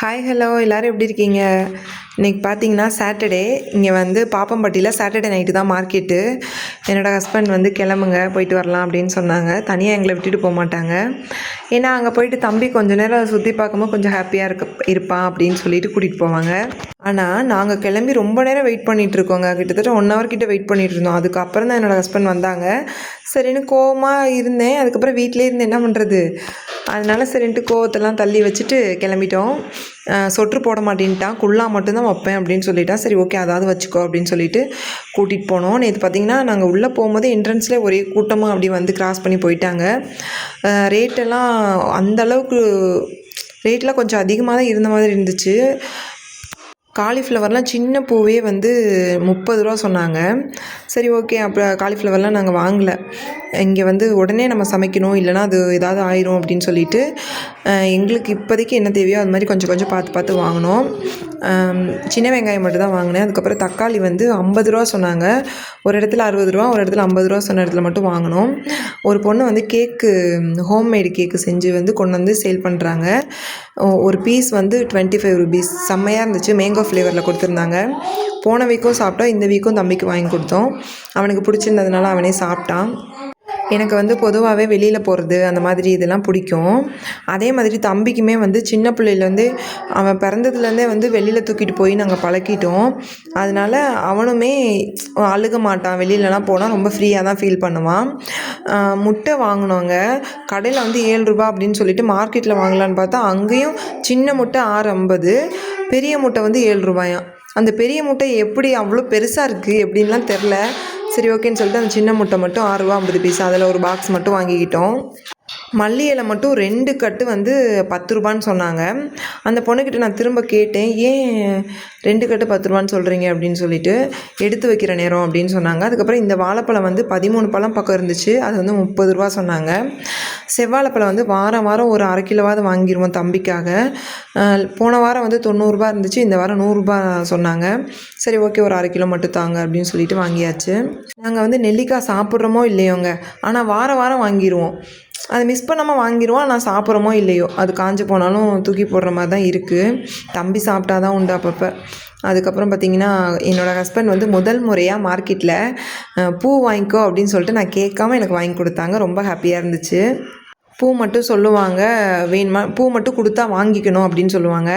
Hi hello எல்லோரும் எப்படி இருக்கீங்க? இன்றைக்கி பார்த்தீங்கன்னா சாட்டர்டே. இங்கே வந்து பாப்பம்பட்டியில் சாட்டர்டே நைட்டு தான் மார்க்கெட்டு. என்னோடய ஹஸ்பண்ட் வந்து கிளம்புங்க போயிட்டு வரலாம் அப்படின்னு சொன்னாங்க. தனியாக எங்களை விட்டுட்டு போக மாட்டாங்க. ஏன்னா அங்கே போயிட்டு தம்பி கொஞ்சம் நேரம் சுற்றி பார்க்கும்போது கொஞ்சம் ஹாப்பியாக இருப்பான் அப்படின்னு சொல்லிட்டு கூட்டிகிட்டு போவாங்க. ஆனால் நாங்கள் கிளம்பி ரொம்ப நேரம் வெயிட் பண்ணிகிட்ருக்கோங்க. கிட்டத்தட்ட 1 hour கிட்ட வெயிட் பண்ணிகிட்டு இருந்தோம். அதுக்கப்புறம் தான் என்னோடய ஹஸ்பண்ட் வந்தாங்க. சரின்னு கோவமாக இருந்தேன். அதுக்கப்புறம் வீட்டிலே இருந்து என்ன பண்ணுறது, அதனால சரின்ட்டு கோவத்தெல்லாம் தள்ளி வச்சுட்டு கிளம்பிட்டோம். சொட்ரு போட மாட்டேன்ட்டான், குள்ளா மட்டும்தான் வைப்பேன் அப்படின்னு சொல்லிட்டான். சரி ஓகே அதாவது வச்சுக்கோ அப்படின்னு சொல்லிட்டு கூட்டிகிட்டு போனோம். நேற்று பார்த்திங்கன்னா நாங்கள் உள்ளே போகும்போது என்ட்ரன்ஸ்லேயே ஒரே கூட்டமாக அப்படி வந்து கிராஸ் பண்ணி போயிட்டாங்க. ரேட்டெல்லாம் அந்தளவுக்கு ரேட்டெலாம் கொஞ்சம் அதிகமாக தான் இருந்த மாதிரி இருந்துச்சு. காலிஃப்ளவர்லாம் சின்ன பூவே வந்து 30 ரூபா சொன்னாங்க. சரி ஓகே அப்புறம் காலிஃப்ளவர்லாம் நாங்கள் வாங்கலை. இங்கே வந்து உடனே நம்ம சமைக்கணும், இல்லைனா அது ஏதாவது ஆயிரும் அப்படின்னு சொல்லிட்டு எங்களுக்கு இப்போதைக்கு என்ன தேவையோ அது மாதிரி கொஞ்சம் கொஞ்சம் பார்த்து பார்த்து வாங்கினோம். சின்ன வெங்காயம் மட்டும் தான் வாங்கினேன். அதுக்கப்புறம் தக்காளி வந்து 50 ரூபா சொன்னாங்க. ஒரு இடத்துல 60 ரூபா, ஒரு இடத்துல 50 ரூபா சொன்ன இடத்துல மட்டும் வாங்கினோம். ஒரு பொண்ணு வந்து கேக்கு, ஹோம்மேடு கேக்கு செஞ்சு வந்து கொண்டு வந்து சேல் பண்ணுறாங்க. ஒரு பீஸ் வந்து 25 rupees. செம்மையாக இருந்துச்சு. மேங்கோ ஃப்ளேவரில் கொடுத்துருந்தாங்க. போன வீக்கும் சாப்பிட்டோம், இந்த வீக்கும் தம்பிக்கு வாங்கி கொடுத்தோம். அவனுக்கு பிடிச்சிருந்ததுனால அவனே சாப்பிட்டான். எனக்கு வந்து பொதுவாகவே வெளியில் போகிறது அந்த மாதிரி இதெல்லாம் பிடிக்கும். அதே மாதிரி தம்பிக்குமே வந்து சின்ன பிள்ளையிலேருந்தே அவன் பிறந்ததுலேருந்தே வந்து வெளியில் தூக்கிட்டு போய் நாங்கள் பழக்கிட்டோம். அதனால் அவனுமே அழுக மாட்டான். வெளியிலலாம் போனால் ரொம்ப ஃப்ரீயாக தான் ஃபீல் பண்ணுவான். முட்டை வாங்கினோங்க. கடையில் வந்து 7 ரூபா அப்படின்னு சொல்லிட்டு மார்க்கெட்டில் வாங்கலான்னு பார்த்தா அங்கேயும் சின்ன முட்டை 6.50, பெரிய முட்டை வந்து 7 ரூபாயாம். அந்த பெரிய முட்டை எப்படி அவ்வளோ பெருசாக இருக்குது எப்படின்லாம் தெரில. சரி ஓகேன்னு சொல்லிட்டு அந்த சின்ன முட்டை மட்டும் 6 ரூபா 50 பைசா, அதில் ஒரு பாக்ஸ் மட்டும் வாங்கிக்கிட்டோம். மல்லி இலை மட்டும் 2 கட்டு வந்து 10 ரூபான்னு சொன்னாங்க. அந்த பொண்ணுக்கிட்ட நான் திரும்ப கேட்டேன், ஏன் 2 கட்டு 10 ரூபான்னு சொல்கிறீங்க அப்படின்னு சொல்லிட்டு. எடுத்து வைக்கிற நேரம் அப்படின்னு சொன்னாங்க. அதுக்கப்புறம் இந்த வாழைப்பழம் வந்து 13 பழம் பக்கம் இருந்துச்சு, அது வந்து 30 ரூபா சொன்னாங்க. செவ்வாழைப்பழம் வந்து வாரம் வாரம் ஒரு 1/2 கிலோவாவது வாங்கிடுவோம் தம்பிக்காக. போன வாரம் வந்து 90 ரூபா இருந்துச்சு, இந்த வாரம் 100 ரூபா சொன்னாங்க. சரி ஓகே ஒரு 1/2 கிலோ மட்டும் தாங்க அப்படின்னு சொல்லிட்டு வாங்கியாச்சு. நாங்கள் வந்து நெல்லிக்காய் சாப்பிட்றோமோ இல்லையோங்க, ஆனால் வாரம் வாரம் வாங்கிடுவோம். அதை மிஸ் பண்ணாமல் வாங்கிடுவோம். ஆனால் சாப்பிட்றோமோ இல்லையோ அது காஞ்சு போனாலும் தூக்கி போடுற மாதிரி தான் இருக்குது. தம்பி சாப்பிட்டா தான் உண்டு அப்பப்போ. அதுக்கப்புறம் பார்த்திங்கன்னா என்னோடய ஹஸ்பண்ட் வந்து முதல் முறையாக மார்க்கெட்டில் பூ வாங்கிக்கோ அப்படின்னு சொல்லிட்டு நான் கேட்காம எனக்கு வாங்கி கொடுத்தாங்க. ரொம்ப ஹாப்பியாக இருந்துச்சு. பூ மட்டும் சொல்லுவாங்க, வேணுமா பூ மட்டும் கொடுத்தா வாங்கிக்கணும் அப்படின்னு சொல்லுவாங்க.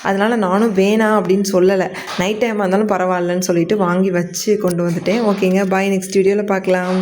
அதனால் நானும் வேணாம் அப்படின்னு சொல்லலை. நைட் டைமாக இருந்தாலும் பரவாயில்லன்னு சொல்லிட்டு வாங்கி வச்சு கொண்டு வந்துட்டேன். ஓகேங்க, பாய். நெக்ஸ்ட் வீடியோவில் பார்க்கலாம்.